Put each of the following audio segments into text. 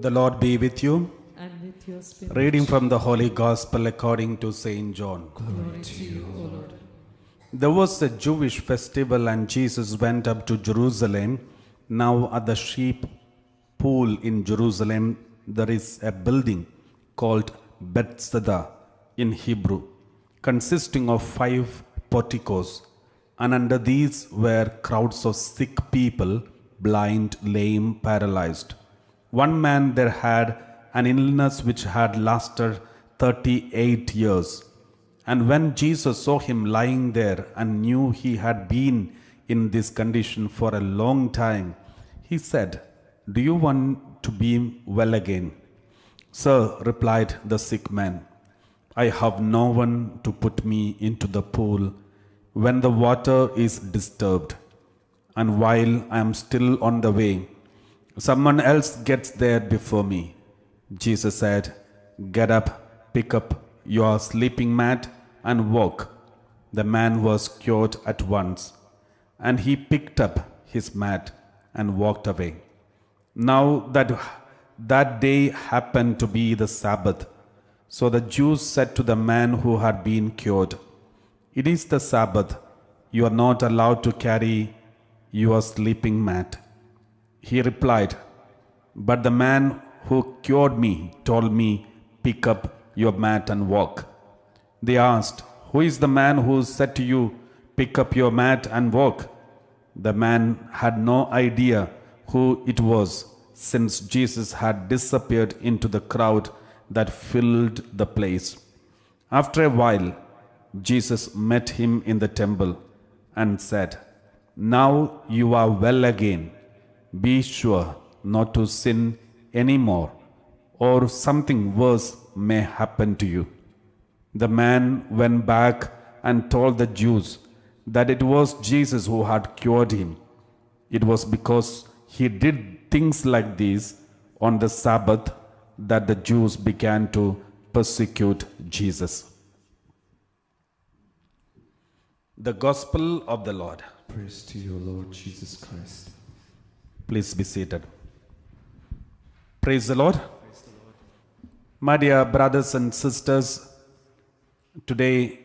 The Lord be with you. and with your spirit. Reading from the Holy Gospel according to Saint John. Glory to you, O Lord. There was a Jewish festival, and Jesus went up to Jerusalem. Now at the sheep pool in Jerusalem there is a building called Bethesda in Hebrew, consisting of 5 porticos, and under these were crowds of sick people, blind, lame, paralyzed. One man there had an illness which had lasted 38 years. And when Jesus saw him lying there and knew he had been in this condition for a long time, he said, "Do you want to be well again?" "Sir," replied the sick man, "I have no one to put me into the pool when the water is disturbed. And while I am still on the way, someone else gets there before me." Jesus said, "Get up, pick up your sleeping mat and walk." The man was cured at once, and he picked up his mat and walked away. Now that day happened to be the Sabbath. So the Jews said to the man who had been cured, "It is the Sabbath. You are not allowed to carry your sleeping mat." He replied, "But the man who cured me told me, 'Pick up your mat and walk.'" They asked, "Who is the man who said to you, 'Pick up your mat and walk'?" The man had no idea who it was, since Jesus had disappeared into the crowd that filled the place. After a while, Jesus met him in the temple and said, "Now you are well again. Be sure not to sin anymore, or something worse may happen to you." The man went back and told the Jews that it was Jesus who had cured him. It was because he did things like these on the Sabbath that the Jews began to persecute Jesus. The Gospel of the Lord. Praise to you, Lord Jesus Christ. Please be seated. Praise the Lord. My dear brothers and sisters, today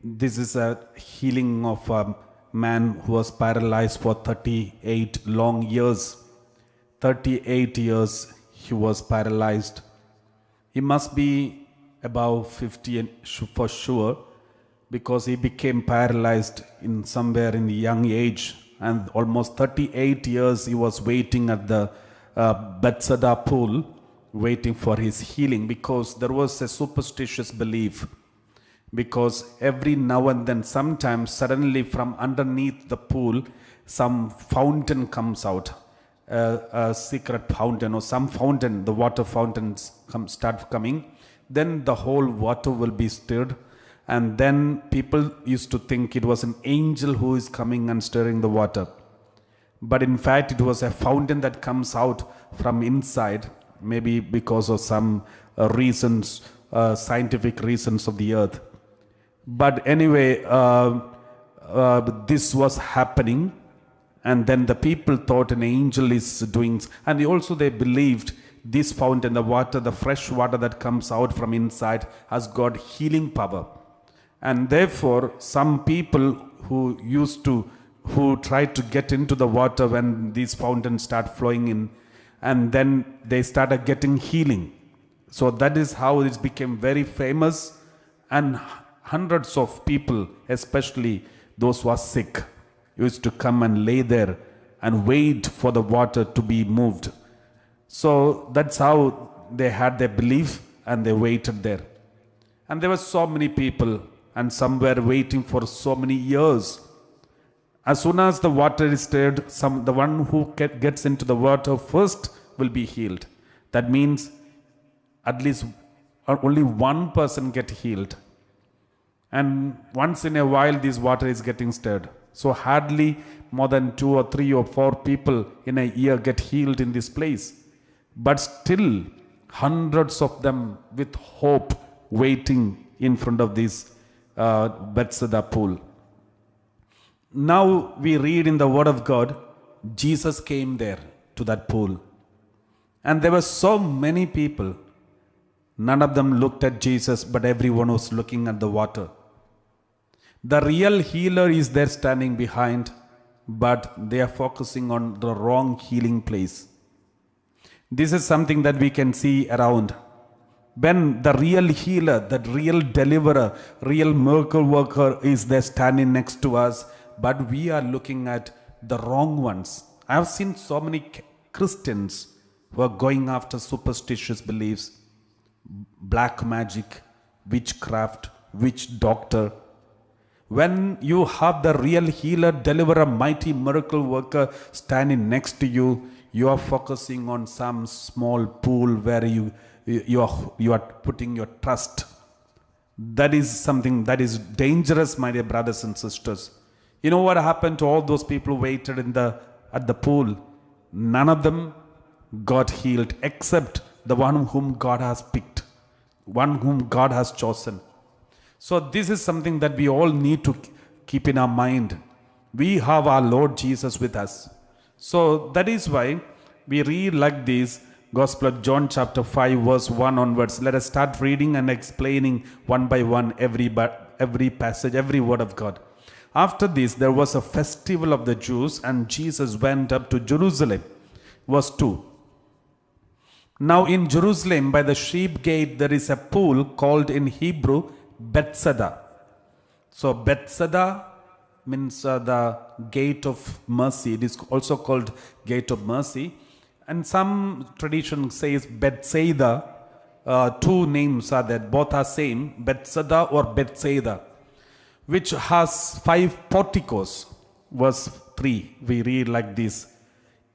this is a healing of a man who was paralyzed for 38 long years. 38 years he was paralyzed. He must be above 50 for sure, because he became paralyzed in somewhere in the young age, and almost 38 years he was waiting at the Bethesda pool, waiting for his healing, because there was a superstitious belief. Because every now and then, sometimes suddenly from underneath the pool, some fountain comes out, a secret fountain or some fountain, the water fountains start coming, then the whole water will be stirred. And then people used to think it was an angel who is coming and stirring the water. But in fact, it was a fountain that comes out from inside, maybe because of some reasons, scientific reasons of the earth. But anyway, this was happening. And then the people thought an angel is doing, and also they believed this fountain, the water, the fresh water that comes out from inside, has got healing power. And therefore, some people who tried to get into the water when these fountains start flowing in, and then they started getting healing. So that is how it became very famous, and hundreds of people, especially those who are sick, used to come and lay there and wait for the water to be moved. So that's how they had their belief, and they waited there. And there were so many people, and some were waiting for so many years. As soon as the water is stirred, the one who gets into the water first will be healed. That means at least only one person get healed. And once in a while, this water is getting stirred. So hardly more than 2 or 3 or 4 people in a year get healed in this place. But still, hundreds of them with hope waiting in front of this Bethesda pool. Now we read in the Word of God, Jesus came there to that pool. And there were so many people. None of them looked at Jesus, but everyone was looking at the water. The real healer is there standing behind, but they are focusing on the wrong healing place. This is something that we can see around. When the real healer, the real deliverer, real miracle worker is there standing next to us, but we are looking at the wrong ones. I have seen so many Christians who are going after superstitious beliefs, black magic, witchcraft, witch doctor. When you have the real healer, deliverer, mighty miracle worker standing next to you, you are focusing on some small pool where you are putting your trust. That is something that is dangerous, my dear brothers and sisters. You know what happened to all those people who waited at the pool? None of them got healed except the one whom God has picked, one whom God has chosen. So this is something that we all need to keep in our mind. We have our Lord Jesus with us. So that is why we read like this, Gospel of John chapter 5 verse 1 onwards. Let us start reading and explaining one by one every passage, every word of God. After this, there was a festival of the Jews, and Jesus went up to Jerusalem. Verse 2. Now in Jerusalem by the sheep gate there is a pool called in Hebrew Bethesda. So Bethesda means the gate of mercy. It is also called gate of mercy. And some tradition says Bethsaida. Two names are there. Both are same. Bethesda or Bethsaida, which has 5 porticos. Verse 3, we read like this.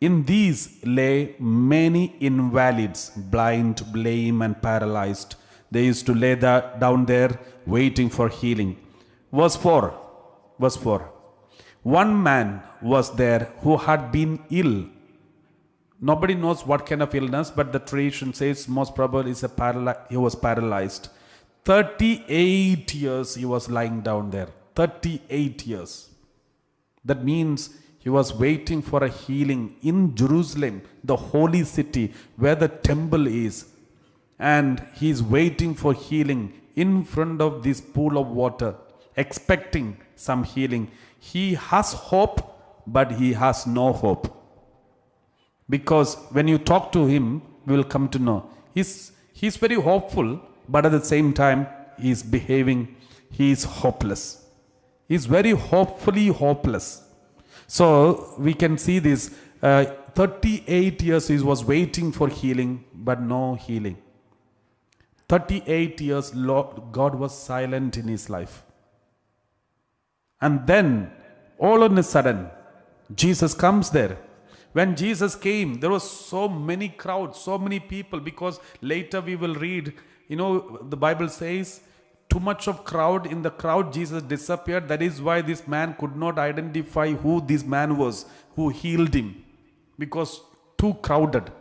In these lay many invalids, blind, lame and paralyzed. They used to lay down there waiting for healing. Verse 4. One man was there who had been ill. Nobody knows what kind of illness, but the tradition says most probably he was paralyzed. 38 years he was lying down there. 38 years. That means he was waiting for a healing in Jerusalem, the holy city where the temple is. And he is waiting for healing in front of this pool of water, expecting some healing. He has hope, but he has no hope. Because when you talk to him, we will come to know. He's very hopeful, but at the same time, he is hopeless. He's very hopefully hopeless. So we can see this. 38 years he was waiting for healing, but no healing. 38 years God was silent in his life. And then, all on a sudden, Jesus comes there. When Jesus came, there was so many crowds, so many people, because later we will read, the Bible says, too much of crowd. In the crowd, Jesus disappeared. That is why this man could not identify who this man was, who healed him, because too crowded.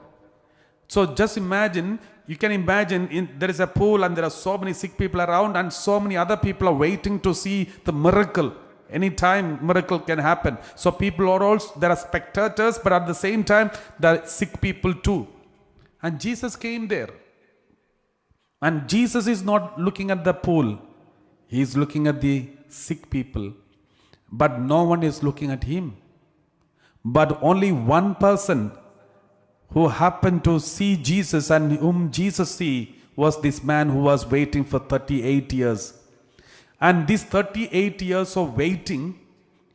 So just imagine, you can imagine there is a pool and there are so many sick people around and so many other people are waiting to see the miracle. Anytime miracle can happen. So people are also, there are spectators, but at the same time, there are sick people too. And Jesus came there. And Jesus is not looking at the pool. He is looking at the sick people. But no one is looking at him. But only one person who happened to see Jesus and whom Jesus see was this man who was waiting for 38 years. And this 38 years of waiting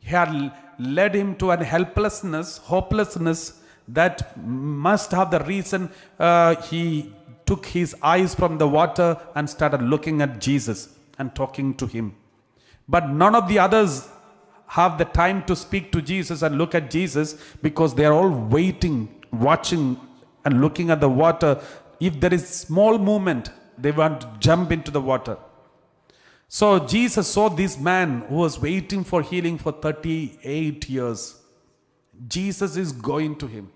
had led him to an helplessness, hopelessness that must have the reason he took his eyes from the water and started looking at Jesus and talking to him. But none of the others have the time to speak to Jesus and look at Jesus, because they are all waiting, watching and looking at the water. If there is small movement, they want to jump into the water. So Jesus saw this man who was waiting for healing for 38 years. Jesus is going to him.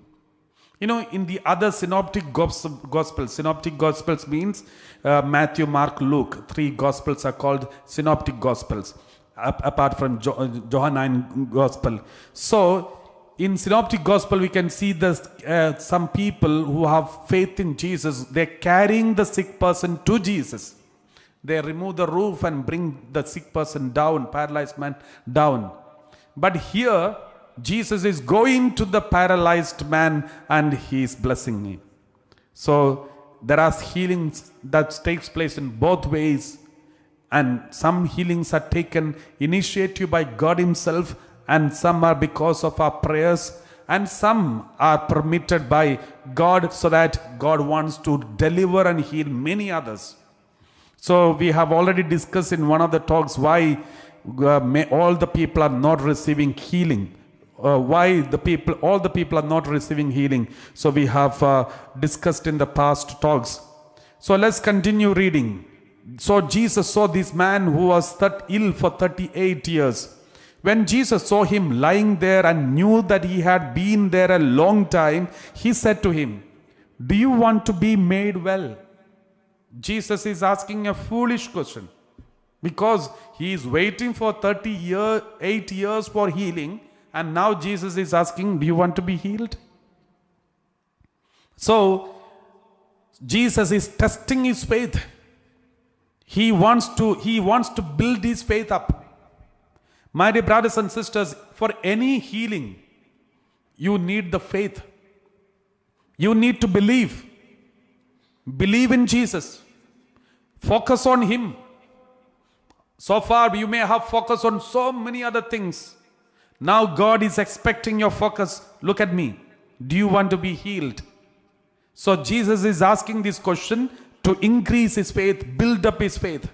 In the other synoptic gospels means Matthew, Mark, Luke. 3 gospels are called synoptic gospels, apart from Johannine gospel. So in Synoptic Gospel, we can see this, some people who have faith in Jesus, they're carrying the sick person to Jesus. They remove the roof and bring the sick person down, paralyzed man down. But here, Jesus is going to the paralyzed man and he is blessing him. So there are healings that takes place in both ways, and some healings are taken initiative by God himself, and some are because of our prayers, and some are permitted by God so that God wants to deliver and heal many others. So we have already discussed in one of the talks why all the people are not receiving healing. Why all the people are not receiving healing. So we have discussed in the past talks. So let's continue reading. So Jesus saw this man who was ill for 38 years. When Jesus saw him lying there and knew that he had been there a long time, he said to him, "Do you want to be made well?" Jesus is asking a foolish question because he is waiting for 38 years for healing, and now Jesus is asking, "Do you want to be healed?" So Jesus is testing his faith. He wants to build his faith up. My dear brothers and sisters, for any healing, you need the faith. You need to believe. Believe in Jesus. Focus on him. So far, you may have focused on so many other things. Now God is expecting your focus. Look at me. Do you want to be healed? So Jesus is asking this question to increase his faith, build up his faith.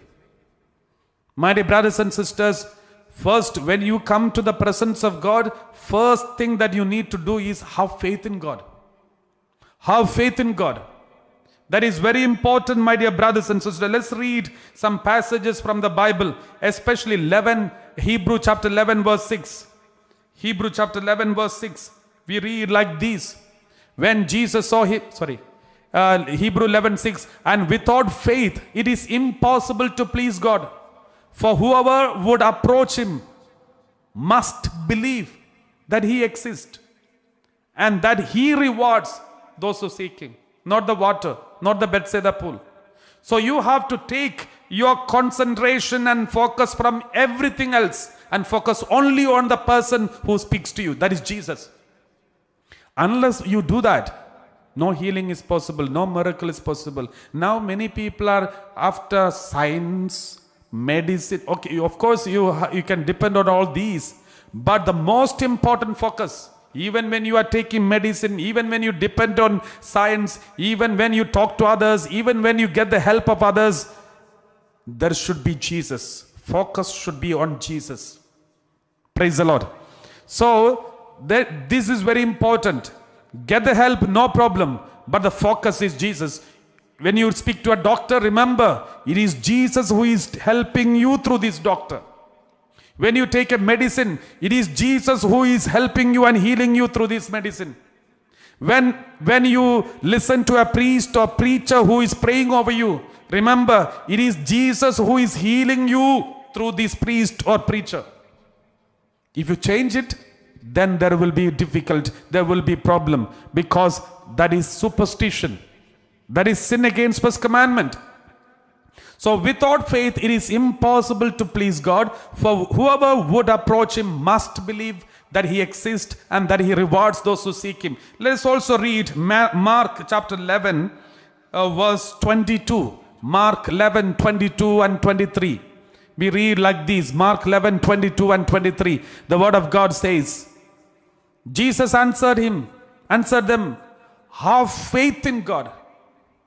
My dear brothers and sisters, first, when you come to the presence of God, first thing that you need to do is have faith in God. Have faith in God. That is very important, my dear brothers and sisters. Let's read some passages from the Bible, especially Hebrew chapter 11 verse 6. Hebrew chapter 11 verse 6. We read like this. When Jesus saw him, Hebrew 11:6, and without faith it is impossible to please God. For whoever would approach him must believe that he exists and that he rewards those who seek him. Not the water, not the Bethesda pool. So you have to take your concentration and focus from everything else and focus only on the person who speaks to you. That is Jesus. Unless you do that, no healing is possible, no miracle is possible. Now many people are after science, medicine. Okay, of course you can depend on all these, but the most important focus, even when you are taking medicine, even when you depend on science, even when you talk to others, even when you get the help of others, there should be Jesus. Focus should be on Jesus. Praise the Lord. So this is very important. Get the help, no problem, but the focus is Jesus. When you speak to a doctor, remember, it is Jesus who is helping you through this doctor. When you take a medicine, it is Jesus who is helping you and healing you through this medicine. When you listen to a priest or preacher who is praying over you, remember, it is Jesus who is healing you through this priest or preacher. If you change it, then there will be difficult, there will be problem, because that is superstition. That is sin against first commandment. So without faith, it is impossible to please God. For whoever would approach him must believe that he exists and that he rewards those who seek him. Let us also read Mark chapter 11, verse 22. Mark 11, 22 and 23. We read like this. Mark 11, 22 and 23. The word of God says, Jesus answered them, have faith in God.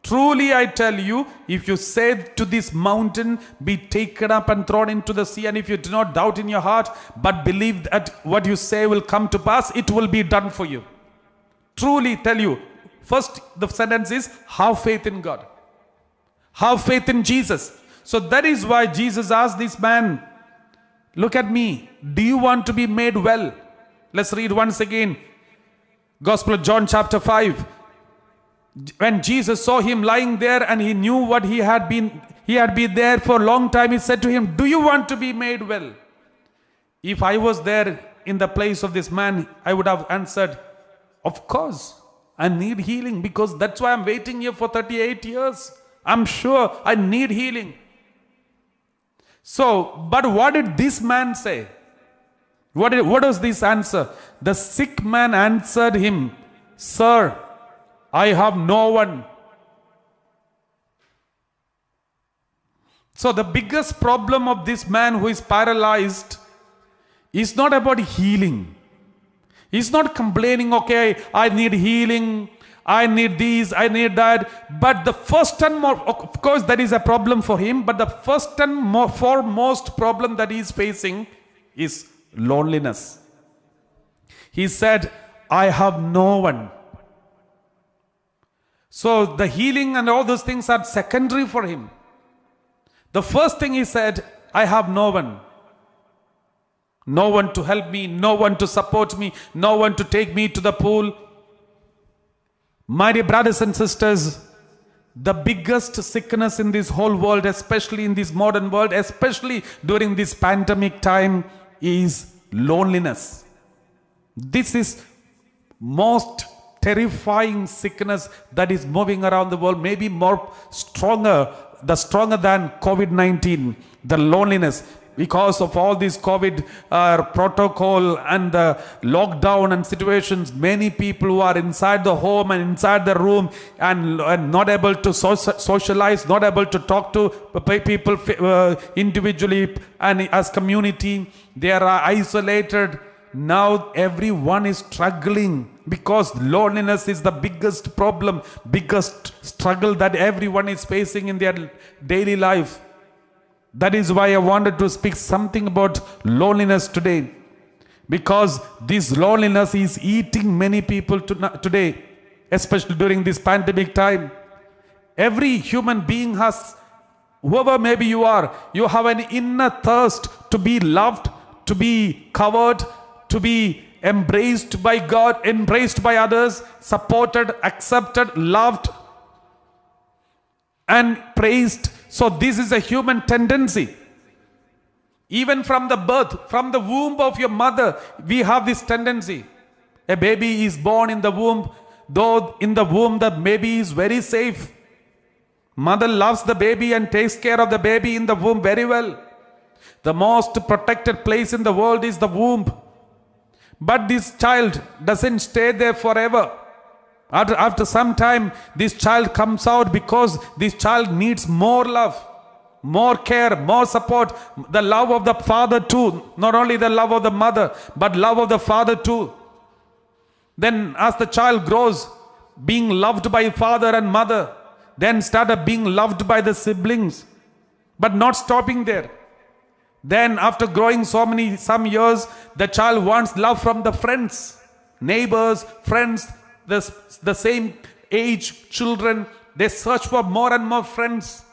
Truly I tell you, if you say to this mountain, be taken up and thrown into the sea, and if you do not doubt in your heart, but believe that what you say will come to pass, it will be done for you. Truly tell you. First, the sentence is, have faith in God. Have faith in Jesus. So that is why Jesus asked this man, look at me, do you want to be made well? Let's read once again. Gospel of John chapter 5. When Jesus saw him lying there and he knew what he had been there for a long time, he said to him, do you want to be made well? If I was there in the place of this man, I would have answered, of course, I need healing because that's why I'm waiting here for 38 years. I'm sure I need healing. So, but what did this man say? What was this answer? The sick man answered him, Sir, I have no one. So the biggest problem of this man who is paralyzed is not about healing. He's not complaining, okay, I need healing, I need this, I need that. But the first and more, of course, that is a problem for him. But the first and foremost problem that he is facing is loneliness. He said, I have no one. So the healing and all those things are secondary for him. The first thing he said, I have no one. No one to help me, no one to support me, no one to take me to the pool. My dear brothers and sisters, the biggest sickness in this whole world, especially in this modern world, especially during this pandemic time, is loneliness. This is most terrifying sickness that is moving around the world, maybe stronger than COVID-19, the loneliness. Because of all this COVID protocol and the lockdown and situations, many people who are inside the home and inside the room and not able to socialize, not able to talk to people individually and as community, they are isolated. Now everyone is struggling because loneliness is the biggest problem, biggest struggle that everyone is facing in their daily life. That is why I wanted to speak something about loneliness today. Because this loneliness is eating many people today, especially during this pandemic time. Every human being has, whoever maybe you are, you have an inner thirst to be loved, to be covered, to be embraced by God, embraced by others, supported, accepted, loved, and praised. So this is a human tendency. Even from the birth, from the womb of your mother, we have this tendency. A baby is born in the womb, though in the womb the baby is very safe. Mother loves the baby and takes care of the baby in the womb very well. The most protected place in the world is the womb. But this child doesn't stay there forever. After some time, this child comes out because this child needs more love, more care, more support. The love of the father too. Not only the love of the mother, but love of the father too. Then as the child grows, being loved by father and mother, then started being loved by the siblings, but not stopping there. Then after growing some years, the child wants love from the friends, neighbors, friends, the same age children. They search for more and more friends.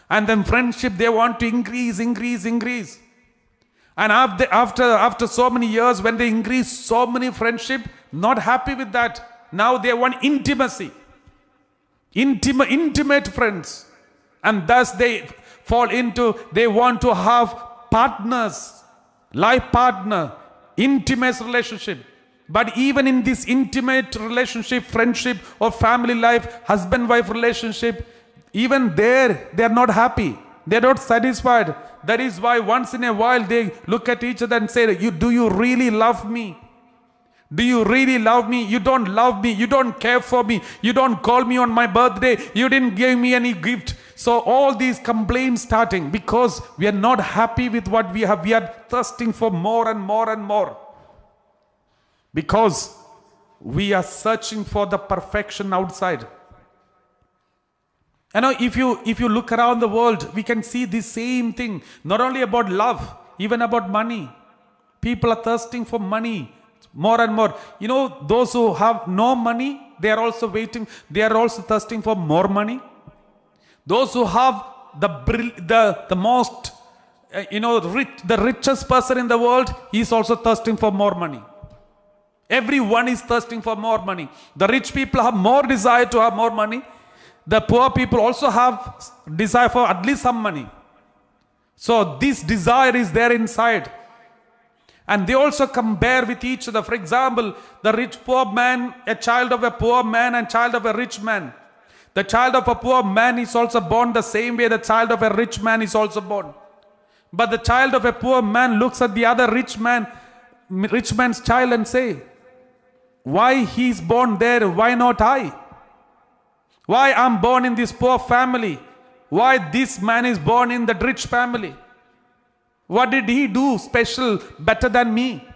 And then friendship, they want to increase. And after so many years, when they increase so many friendship, not happy with that. Now they want intimacy. Intimate friends. And thus they want to have partners, life partner, intimate relationship. But even in this intimate relationship, friendship or family life, husband-wife relationship, even there, they are not happy. They are not satisfied. That is why once in a while they look at each other and say, do you really love me? Do you really love me? You don't love me. You don't care for me. You don't call me on my birthday. You didn't give me any gift. So all these complaints starting because we are not happy with what we have. We are thirsting for more and more and more. Because we are searching for the perfection outside. You know, if you look around the world, we can see the same thing. Not only about love, even about money. People are thirsting for money more and more. You know, those who have no money, they are also thirsting for more money. Those who have the most, the richest person in the world, he is also thirsting for more money. Everyone is thirsting for more money. The rich people have more desire to have more money. The poor people also have desire for at least some money. So this desire is there inside. And they also compare with each other. For example, the rich poor man, a child of a poor man and child of a rich man. The child of a poor man is also born the same way the child of a rich man is also born. But the child of a poor man looks at the other rich man's child and say, why he is born there, why not I? Why I'm born in this poor family? Why this man is born in the rich family? What did he do special, better than me?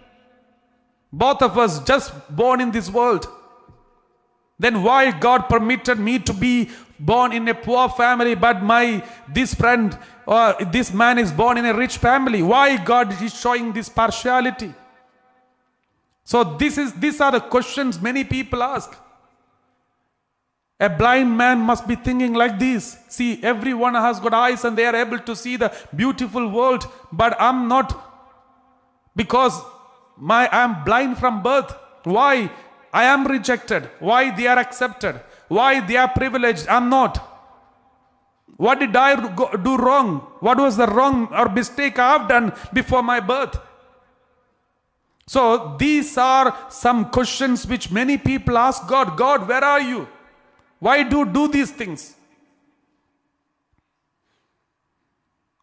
Both of us just born in this world. Then why God permitted me to be born in a poor family, but this friend or this man is born in a rich family? Why God is showing this partiality? So these are the questions many people ask. A blind man must be thinking like this. See, everyone has got eyes and they are able to see the beautiful world, but I'm not, because I'm blind from birth. Why I am rejected? Why they are accepted? Why they are privileged? I'm not. What did I do wrong? What was the wrong or mistake I have done before my birth? So these are some questions which many people ask God. God, where are you? Why do these things?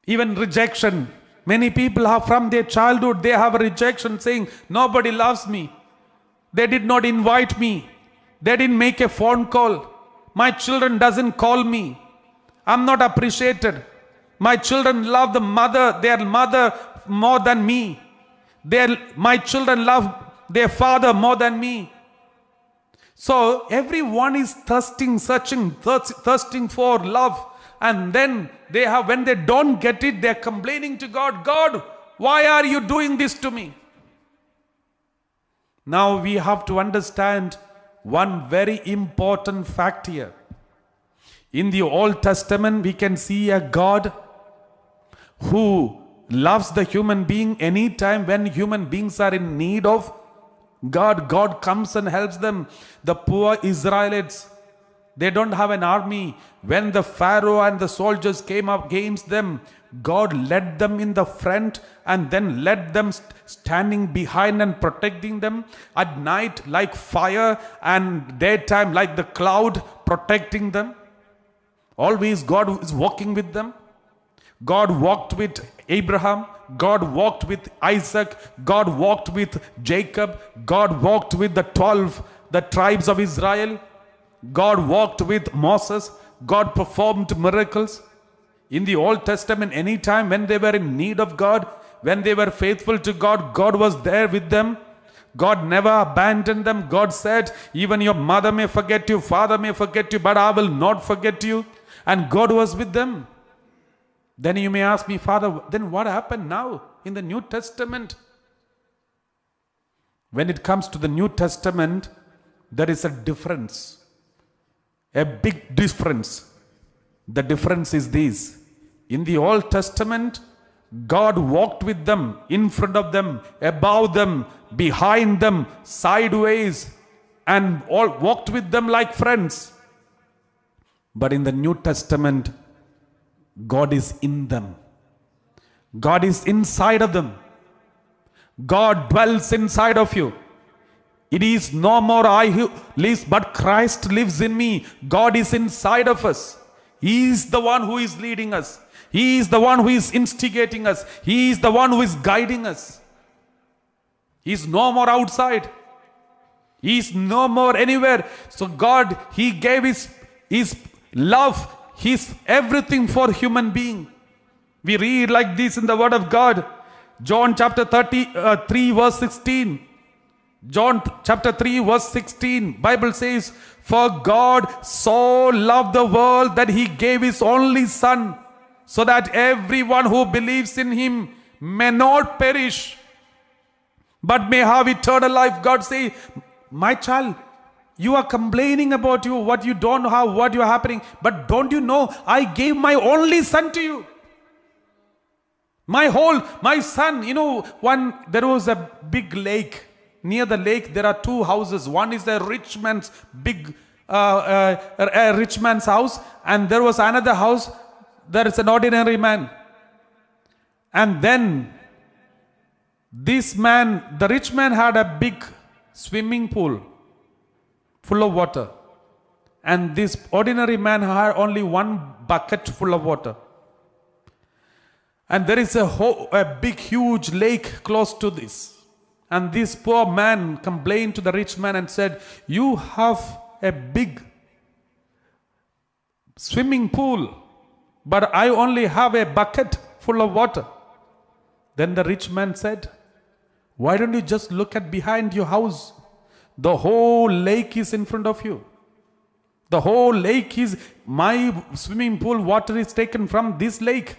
Even rejection. Many people have from their childhood, they have a rejection saying, nobody loves me. They did not invite me. They didn't make a phone call. My children doesn't call me. I'm not appreciated. My children love their mother more than me. My children love their father more than me. So everyone is thirsting for love. And then when they don't get it, they're complaining to God. God, why are you doing this to me? Now we have to understand one very important fact here. In the Old Testament, we can see a God who loves the human being anytime when human beings are in need of God comes and helps them. The poor Israelites, they don't have an army. When the Pharaoh and the soldiers came up against them, God led them in the front and then led them standing behind and protecting them. At night like fire and daytime like the cloud protecting them. Always God is walking with them. God walked with Abraham. God walked with Isaac. God walked with Jacob. God walked with the 12, the tribes of Israel. God walked with Moses. God performed miracles. In the Old Testament, anytime when they were in need of God, when they were faithful to God, God was there with them. God never abandoned them. God said, even your mother may forget you, father may forget you, but I will not forget you. And God was with them. Then you may ask me, Father, then what happened now in the New Testament? When it comes to the New Testament, there is a difference. A big difference. The difference is this. In the Old Testament, God walked with them, in front of them, above them, behind them, sideways, and all walked with them like friends. But in the New Testament, God is in them. God is inside of them. God dwells inside of you. It is no more I who lives, but Christ lives in me. God is inside of us. He is the one who is leading us. He is the one who is instigating us. He is the one who is guiding us. He is no more outside. He is no more anywhere. So God, He gave His love, His everything for human being. We read like this in the Word of God. John chapter 3 verse 16. John chapter 3 verse 16. Bible says, for God so loved the world that He gave His only Son, so that everyone who believes in Him may not perish, but may have eternal life. God says, my child, you are complaining about what you don't have, what you are happening. But don't you know, I gave my only Son to you. My son, there was a big lake. Near the lake, there are two houses. One is a rich man's rich man's house, and there was another house. There is an ordinary man. And then This man, the rich man, had a big swimming pool full of water. And this ordinary man had only one bucket full of water. And there is a big, huge lake close to this. And this poor man complained to the rich man and said, "You have a big swimming pool, but I only have a bucket full of water." Then the rich man said, "Why don't you just look at behind your house? The whole lake is in front of you. The whole lake is, my swimming pool water is taken from this lake.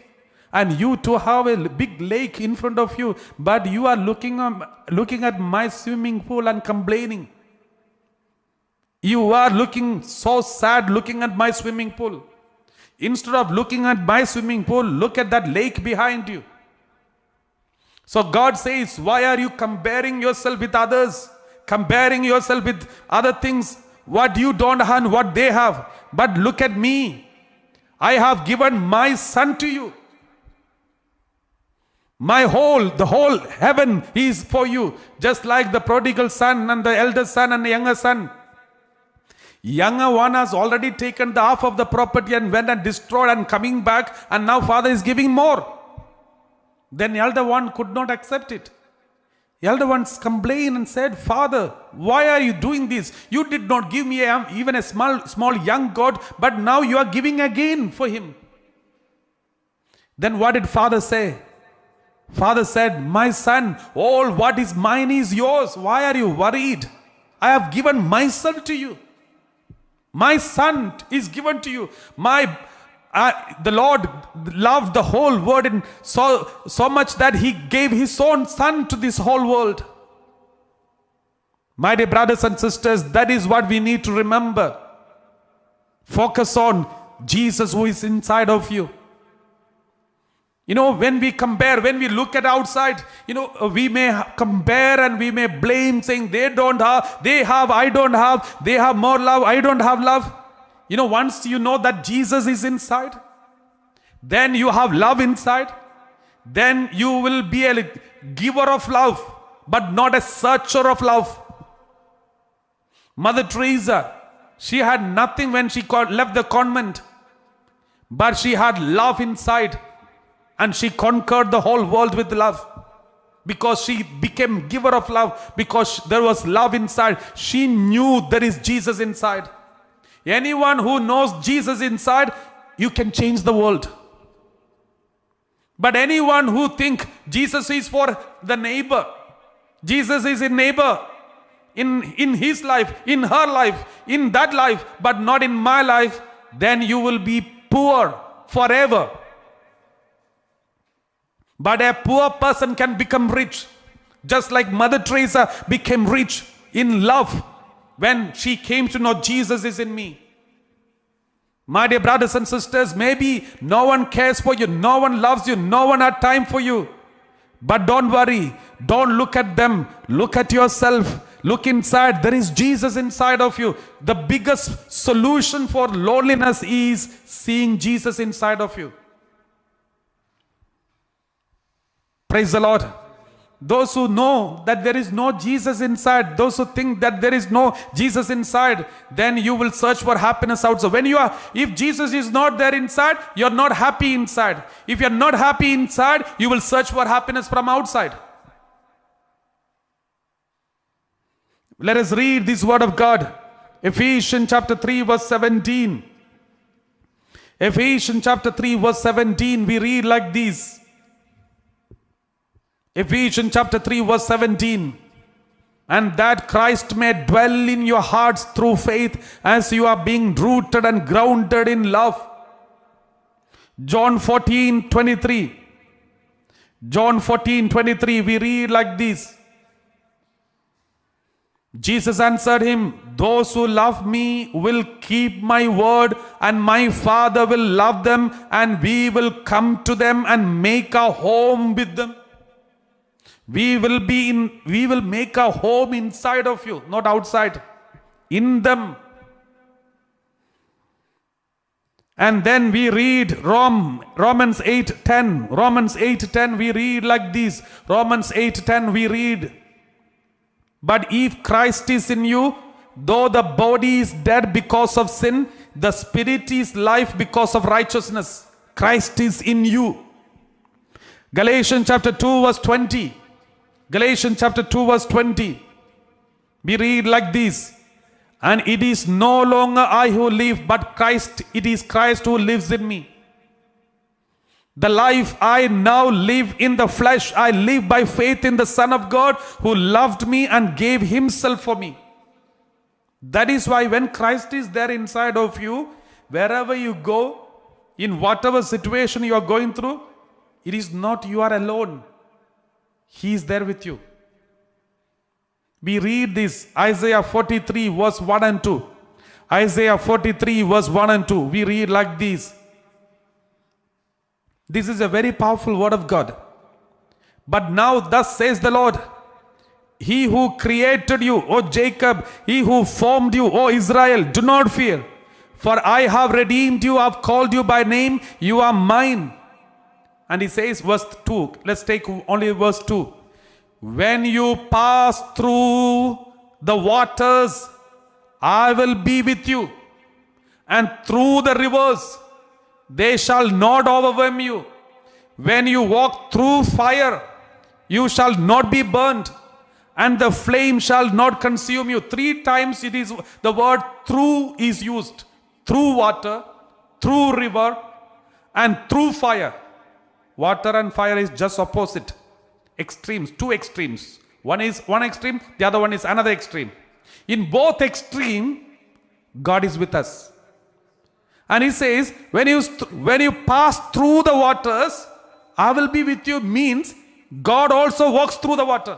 And you too have a big lake in front of you, but you are looking at my swimming pool and complaining. You are looking so sad looking at my swimming pool. Instead of looking at my swimming pool, look at that lake behind you." So God says, why are you comparing yourself with others? Comparing yourself with other things, what you don't have and what they have. But look at me. I have given my son to you. The whole heaven is for you. Just like the prodigal son and the elder son and the younger son. Younger one has already taken the half of the property and went and destroyed and coming back, and now father is giving more. Then the elder one could not accept it. The elder one complained and said, "Father, why are you doing this? You did not give me even a small young goat, but now you are giving again for him." Then what did father say? Father said, "My son, all what is mine is yours. Why are you worried? I have given my son to you. My son is given to you. The Lord loved the whole world and so much that he gave his own son to this whole world." My dear brothers and sisters, that is what we need to remember. Focus on Jesus who is inside of you. When we compare, when we look at outside, we may compare and we may blame, saying they don't have, they have, I don't have, they have more love, I don't have love. Once you know that Jesus is inside, then you have love inside, then you will be a giver of love, but not a searcher of love. Mother Teresa, she had nothing when she left the convent, but she had love inside. And she conquered the whole world with love. Because she became giver of love. Because there was love inside. She knew there is Jesus inside. Anyone who knows Jesus inside, you can change the world. But anyone who thinks Jesus is for the neighbor, Jesus is a neighbor in his life, in her life, in that life, but not in my life, then you will be poor forever. But a poor person can become rich. Just like Mother Teresa became rich in love when she came to know Jesus is in me. My dear brothers and sisters, maybe no one cares for you, no one loves you, no one had time for you. But don't worry, don't look at them, look at yourself, look inside. There is Jesus inside of you. The biggest solution for loneliness is seeing Jesus inside of you. Praise the Lord. Those who know that there is no Jesus inside, those who think that there is no Jesus inside, then you will search for happiness outside. If Jesus is not there inside, you're not happy inside. If you're not happy inside, you will search for happiness from outside. Let us read this word of God. Ephesians chapter 3 verse 17. Ephesians chapter 3 verse 17, we read like this. Ephesians chapter 3 verse 17. "And that Christ may dwell in your hearts through faith, as you are being rooted and grounded in love." John 14:23. John 14:23, we read like this. Jesus answered him, "Those who love me will keep my word, and my Father will love them, and we will come to them and make a home with them." We will make a home inside of you, not outside. In them. And then we read Romans 8:10. Romans 8:10 we read like this. Romans 8:10 we read, but if Christ is in you, though the body is dead because of sin, the spirit is life because of righteousness. Christ is in you. Galatians chapter 2 verse 20. Galatians chapter 2 verse 20. We read like this. And it is no longer I who live, but Christ, it is Christ who lives in me. The life I now live in the flesh, I live by faith in the Son of God who loved me and gave himself for me. That is why when Christ is there inside of you, wherever you go, in whatever situation you are going through, it is not you are alone. He is there with you. We read this, Isaiah 43 verse 1 and 2. Isaiah 43 verse 1 and 2. We read like this. This is a very powerful word of God. But now thus says the Lord, He who created you, O Jacob, He who formed you, O Israel, do not fear. For I have redeemed you, I have called you by name, you are mine. And he says verse 2, let's take only verse 2. When you pass through the waters, I will be with you. And through the rivers, they shall not overwhelm you. When you walk through fire, you shall not be burnt, and the flame shall not consume you. 3 times it is the word through is used. Through water, through river, and through fire. Water and fire is just opposite. Extremes, 2 extremes. One is one extreme, the other one is another extreme. In both extreme, God is with us. And he says, when you pass through the waters, I will be with you, means God also walks through the water.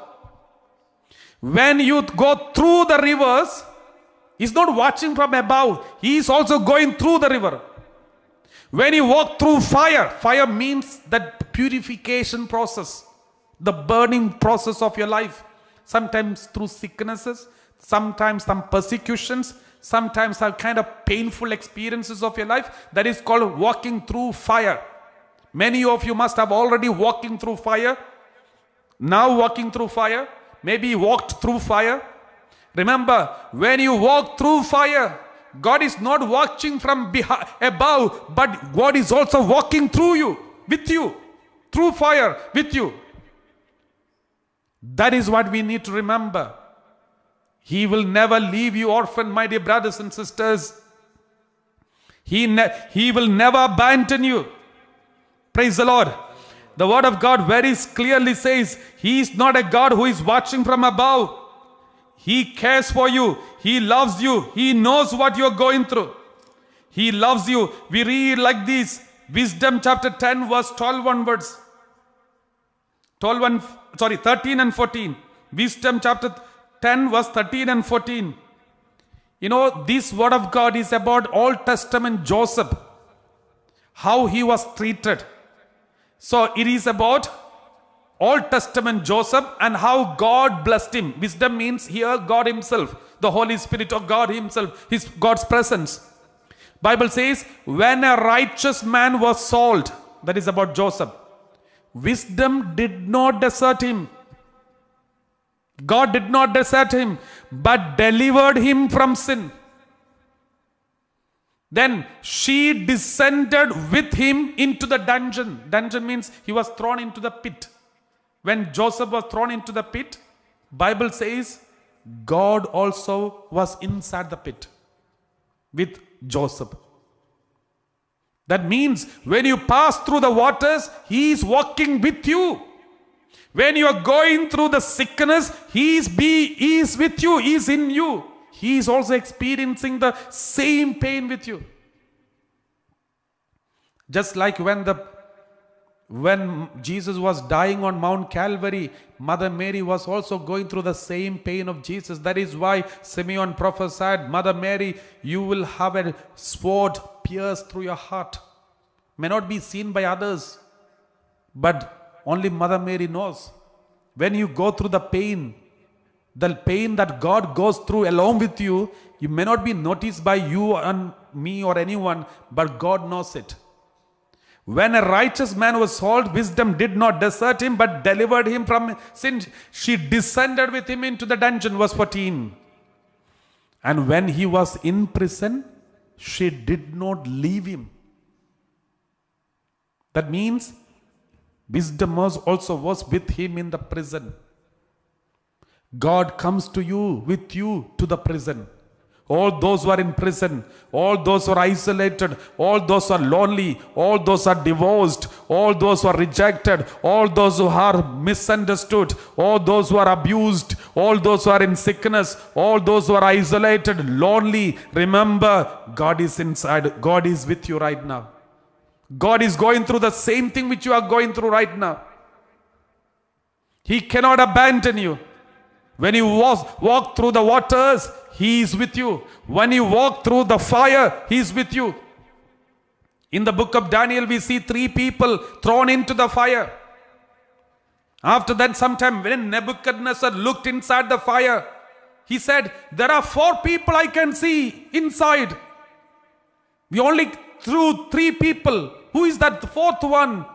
When you go through the rivers, He's not watching from above. He is also going through the river. When you walk through fire, fire means that purification process, the burning process of your life. Sometimes through sicknesses, sometimes some persecutions, sometimes some kind of painful experiences of your life. That is called walking through fire. Many of you must have already walking through fire. Now walking through fire. Maybe you walked through fire. Remember, when you walk through fire, God is not watching from above, but God is also walking through you, with you, through fire, with you. That is what we need to remember. He will never leave you orphan, my dear brothers and sisters. He will never abandon you. Praise the Lord. The word of God very clearly says, He is not a God who is watching from above. He cares for you. He loves you. He knows what you are going through. He loves you. We read like this, Wisdom chapter 10 verse 12 onwards. 13 and 14. Wisdom chapter 10 verse 13 and 14. You know, this word of God is about Old Testament Joseph. How he was treated. So it is about Old Testament Joseph and how God blessed him. Wisdom means here God himself, the Holy Spirit of God himself, his God's presence. Bible says, when a righteous man was sold, that is about Joseph, wisdom did not desert him. God did not desert him, but delivered him from sin. Then she descended with him into the dungeon. Dungeon means he was thrown into the pit. When Joseph was thrown into the pit, Bible says God also was inside the pit with Joseph. That means when you pass through the waters, He is walking with you. When you are going through the sickness, He is with you, He is in you. He is also experiencing the same pain with you. Just like when Jesus was dying on Mount Calvary, Mother Mary was also going through the same pain of Jesus. That is why Simeon prophesied, Mother Mary, you will have a sword pierced through your heart. May not be seen by others, but only Mother Mary knows. When you go through the pain, The pain that God goes through along with you, you may not be noticed by you and me or anyone, but God knows it. When a righteous man was sold, wisdom did not desert him, but delivered him from sin. She descended with him into the dungeon, verse 14. And when he was in prison, she did not leave him. That means wisdom also was with him in the prison. God comes to you, with you, to the prison. All those who are in prison, all those who are isolated, all those who are lonely, all those who are divorced, all those who are rejected, all those who are misunderstood, all those who are abused, all those who are in sickness, all those who are isolated, lonely. Remember, God is inside. God is with you right now. God is going through the same thing which you are going through right now. He cannot abandon you. When you walk through the waters, He is with you. When you walk through the fire, He is with you. In the book of Daniel, we see 3 people thrown into the fire. After that, sometime when Nebuchadnezzar looked inside the fire, he said, there are 4 people I can see inside. We only threw 3 people. Who is that 4th one?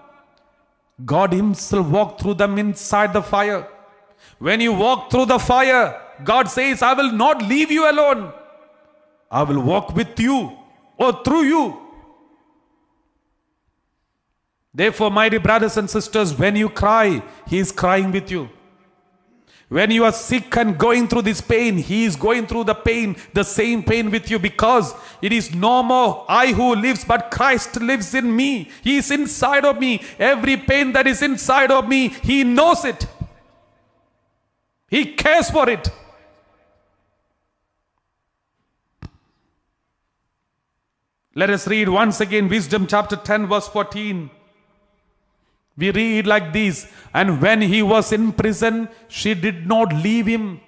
God Himself walked through them inside the fire. When you walk through the fire, God says, I will not leave you alone. I will walk with you or through you. Therefore, my dear brothers and sisters, when you cry, He is crying with you. When you are sick and going through this pain, He is going through the pain, the same pain with you, because it is no more I who lives, but Christ lives in me. He is inside of me. Every pain that is inside of me, He knows it. He cares for it. Let us read once again Wisdom chapter 10 verse 14. We read like this, and when he was in prison, she did not leave him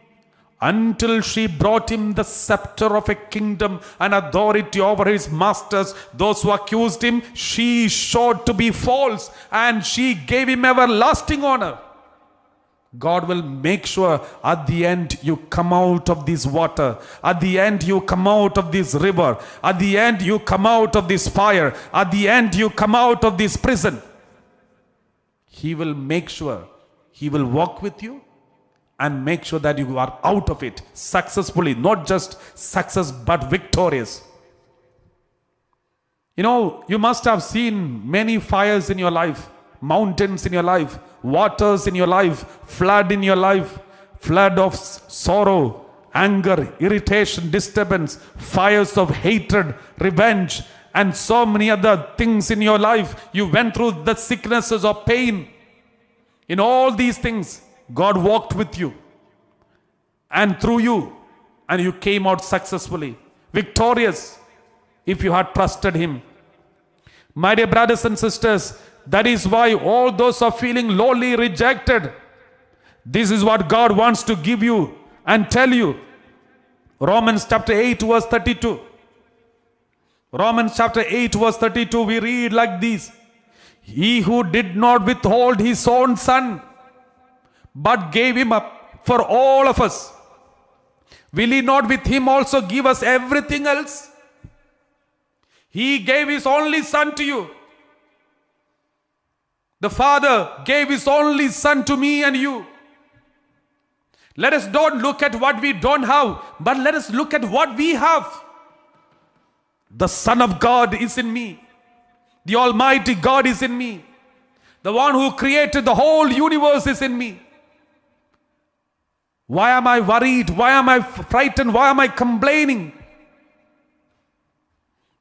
until she brought him the scepter of a kingdom and authority over his masters. Those who accused him, she showed to be false, and she gave him everlasting honor. God will make sure at the end you come out of this water. At the end you come out of this river. At the end you come out of this fire. At the end you come out of this prison. He will make sure. He will walk with you and make sure that you are out of it successfully. Not just success, but victorious. You know, you must have seen many fires in your life, mountains in your life, waters in your life, flood in your life, flood of sorrow, anger, irritation, disturbance, fires of hatred, revenge, and so many other things in your life. You went through the sicknesses of pain. In all these things, God walked with you and through you, and you came out successfully, victorious, if you had trusted Him. My dear brothers and sisters, that is why all those are feeling lonely, rejected, this is what God wants to give you and tell you. Romans chapter 8 verse 32. Romans chapter 8 verse 32, we read like this. He who did not withhold His own Son, but gave Him up for all of us, will He not with Him also give us everything else? He gave His only Son to you. The Father gave His only Son to me and you. Let us not look at what we don't have, but let us look at what we have. The Son of God is in me. The Almighty God is in me. The one who created the whole universe is in me. Why am I worried? Why am I frightened? Why am I complaining?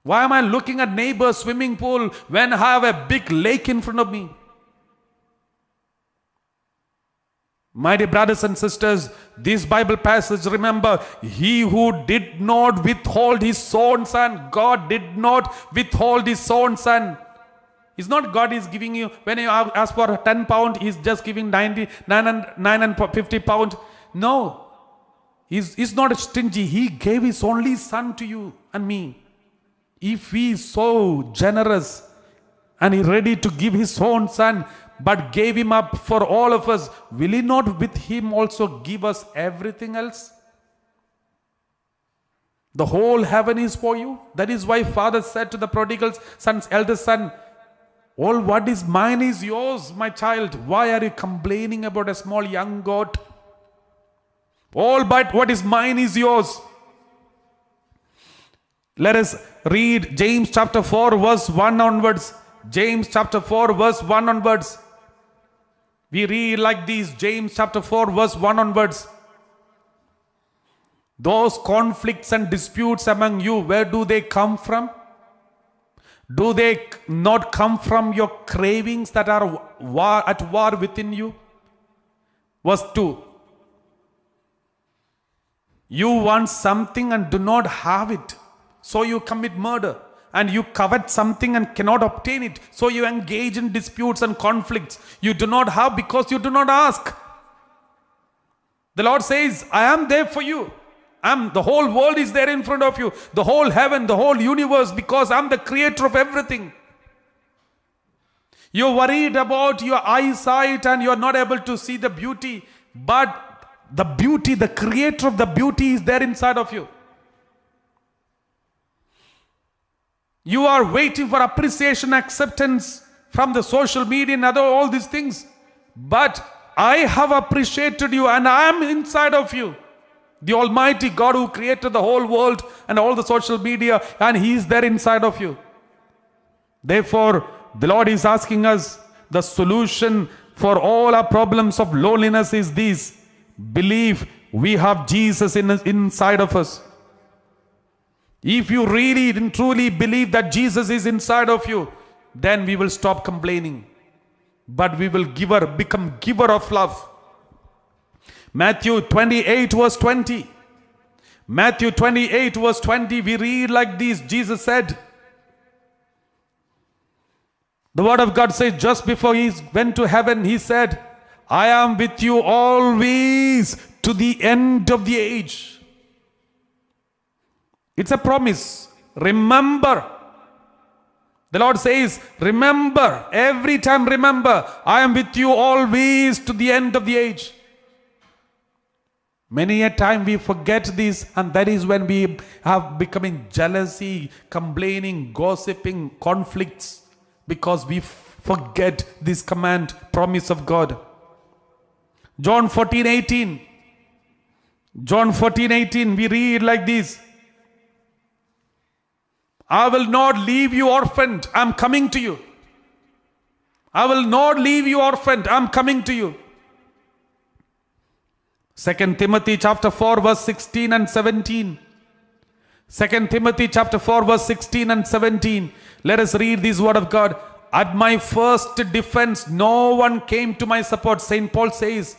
Why am I looking at neighbor's swimming pool when I have a big lake in front of me? My dear brothers and sisters, this Bible passage, remember, He who did not withhold His own Son, God did not withhold His own Son. It's not God is giving you, when you ask for 10 pound, He's just giving 9 and 50 pound. No, He's not stingy. He gave His only Son to you and me. If He is so generous and He ready to give His own Son, but gave him up for all of us, will he not with him also give us everything else? The whole heaven is for you. That is why Father said to the prodigal son's eldest son, all what is mine is yours, my child. Why are you complaining about a small young goat? All but what is mine is yours. Let us read James chapter 4 verse 1 onwards. James chapter 4 verse 1 onwards. We read like this, James chapter 4 verse 1 onwards. Those conflicts and disputes among you, where do they come from? Do they not come from your cravings that are at war within you? Verse 2. You want something and do not have it, so you commit murder. And you covet something and cannot obtain it, so you engage in disputes and conflicts. You do not have because you do not ask. The Lord says, I am there for you. The whole world is there in front of you. The whole heaven, the whole universe, because I'm the creator of everything. You're worried about your eyesight and you're not able to see the beauty. But the beauty, the creator of the beauty is there inside of you. You are waiting for appreciation, acceptance from the social media and all these things. But I have appreciated you and I am inside of you. The Almighty God who created the whole world and all the social media, and He is there inside of you. Therefore, the Lord is asking us, the solution for all our problems of loneliness is this: believe we have Jesus inside of us. If you really and truly believe that Jesus is inside of you, then we will stop complaining. But we will become giver of love. Matthew 28 verse 20. Matthew 28 verse 20, we read like this. Jesus said, the word of God says, just before He went to heaven, He said, I am with you always to the end of the age. It's a promise. Remember. The Lord says, remember. Every time remember. I am with you always to the end of the age. Many a time we forget this, and that is when we have becoming jealousy, complaining, gossiping, conflicts, because we forget this command, promise of God. John 14:18. John 14:18, we read like this. I will not leave you orphaned, I am coming to you. I will not leave you orphaned, I am coming to you. 2 Timothy chapter 4 verse 16 and 17. 2 Timothy chapter 4 verse 16 and 17. Let us read this word of God. At my first defense, no one came to my support. St. Paul says,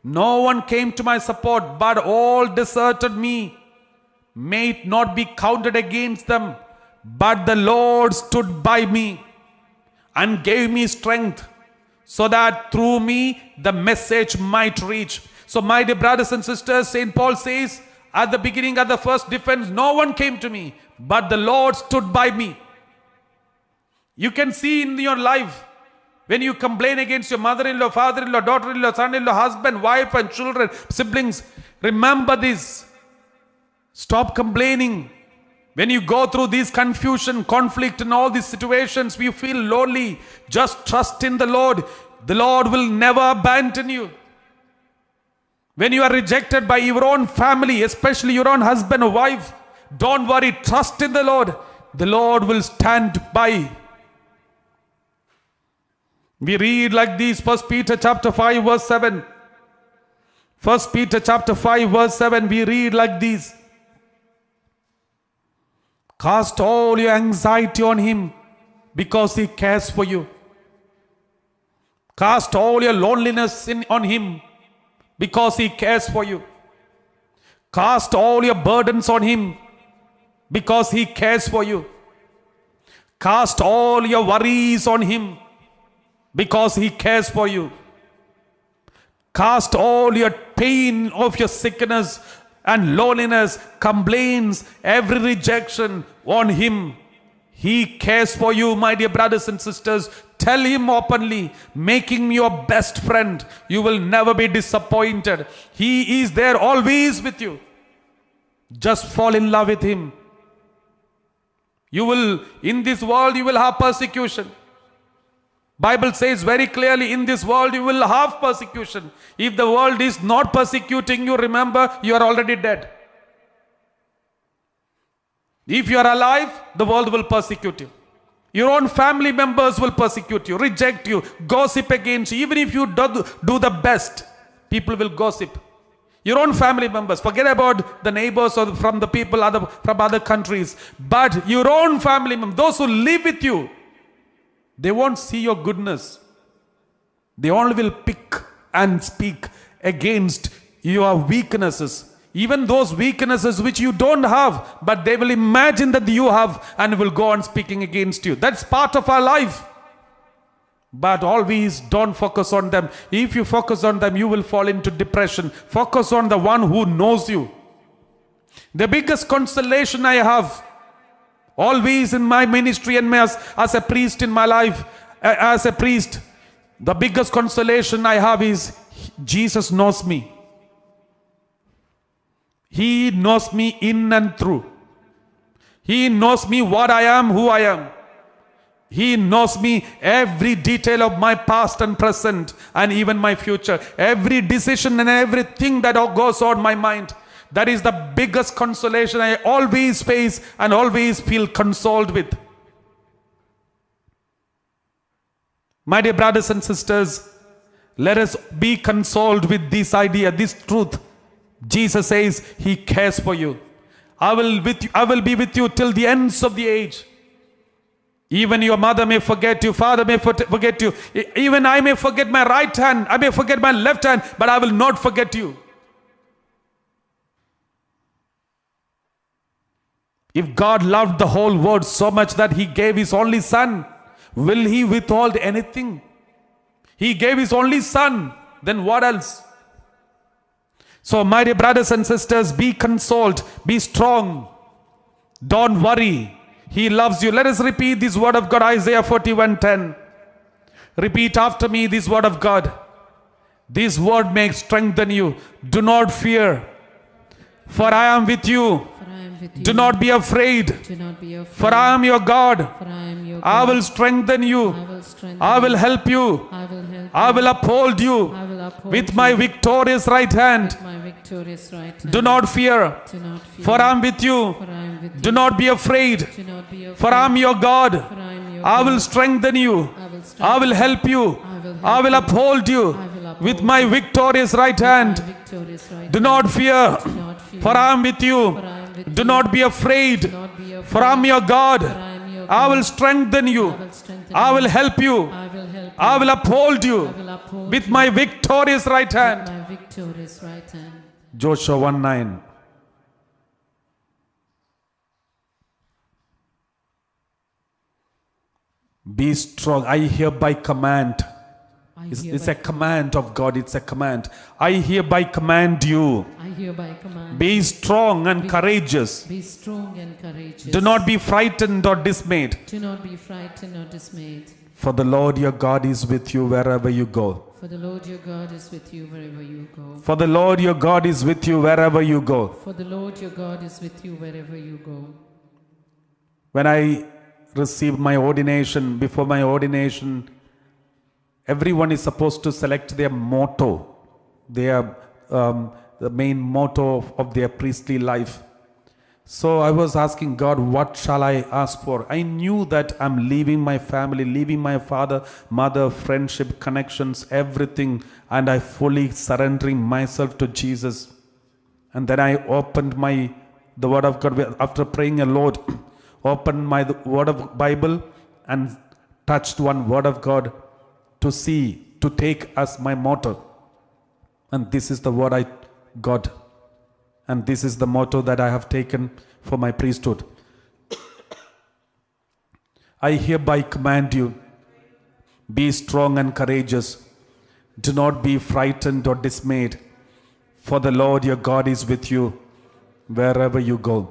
no one came to my support, but all deserted me. May it not be counted against them, but the Lord stood by me and gave me strength, so that through me the message might reach. So my dear brothers and sisters, St. Paul says, at the beginning, at the first defense, no one came to me, but the Lord stood by me. You can see in your life, when you complain against your mother-in-law, father-in-law, daughter-in-law, son-in-law, husband, wife and children, siblings, remember this. Stop complaining. When you go through this confusion, conflict and all these situations, you feel lonely, just trust in the Lord. The Lord will never abandon you. When you are rejected by your own family, especially your own husband or wife, don't worry, trust in the Lord. The Lord will stand by. We read like this, 1 Peter chapter 5 verse 7. 1 Peter chapter 5 verse 7, we read like this. Cast all your anxiety on Him, because He cares for you. Cast all your loneliness on Him, because He cares for you. Cast all your burdens on Him, because He cares for you. Cast all your worries on Him, because He cares for you. Cast all your pain of your sickness and loneliness, complaints, every rejection on Him, He cares for you, my dear brothers and sisters. Tell him openly, make him your best friend. You will never be disappointed. He is there always with you. Just fall in love with him. You will, in this world, you will have persecution. Bible says very clearly, in this world you will have persecution. If the world is not persecuting you, remember, you are already dead. If you are alive, the world will persecute you. Your own family members will persecute you, reject you, gossip against you. Even if you do the best, people will gossip. Your own family members, forget about the neighbors or from the people from other countries. But your own family members, those who live with you, they won't see your goodness. They only will pick and speak against your weaknesses. Even those weaknesses which you don't have, but they will imagine that you have and will go on speaking against you. That's part of our life. But always don't focus on them. If you focus on them, you will fall into depression. Focus on the one who knows you. The biggest consolation I have, always in my ministry and as a priest in my life, as a priest, the biggest consolation I have is Jesus knows me. He knows me in and through. He knows me what I am, who I am. He knows me every detail of my past and present and even my future. Every decision and everything that goes on my mind. That is the biggest consolation I always face and always feel consoled with. My dear brothers and sisters, let us be consoled with this idea, this truth. Jesus says he cares for you. I will be with you till the ends of the age. Even your mother may forget you, father may forget you. Even I may forget my right hand, I may forget my left hand, but I will not forget you. If God loved the whole world so much that he gave his only son, will he withhold anything? He gave his only son, then what else? So my dear brothers and sisters, be consoled, be strong, don't worry. He loves you. Let us repeat this word of God, Isaiah 41:10. Repeat after me this word of God. This word may strengthen you. Do not fear, for I am with you. Do not be afraid, for I am your God. I will strengthen you. I will help you. I will uphold you with my victorious right hand. Do not fear, for I am with you. Do not be afraid, for I am your God. I will strengthen you. I will help you. I will uphold you with my victorious right hand. Do not fear, for I am with you. Do not be afraid, for I am your God. I will strengthen you. I will help you. I will uphold you with my victorious right hand. Joshua 1:9. Be strong. I hereby command. It's a command of God. It's a command. I hereby command you. Be strong and courageous. Be strong and courageous. Do not be frightened or dismayed. Do not be frightened or dismayed. For the Lord your God is with you wherever you go. For the Lord your God is with you wherever you go. For the Lord your God is with you wherever you go. For the Lord your God is with you wherever you go. When I received my ordination, before my ordination, everyone is supposed to select their motto, the main motto of their priestly life. So I was asking God, what shall I ask for? I knew that I'm leaving my family, leaving my father, mother, friendship, connections, everything, and I fully surrendering myself to Jesus. And then I opened the Word of God after praying a lot, opened my Word of Bible and touched one Word of God to take as my motto. And this is the word I got. And this is the motto that I have taken for my priesthood. I hereby command you, be strong and courageous. Do not be frightened or dismayed, for the Lord your God is with you wherever you go.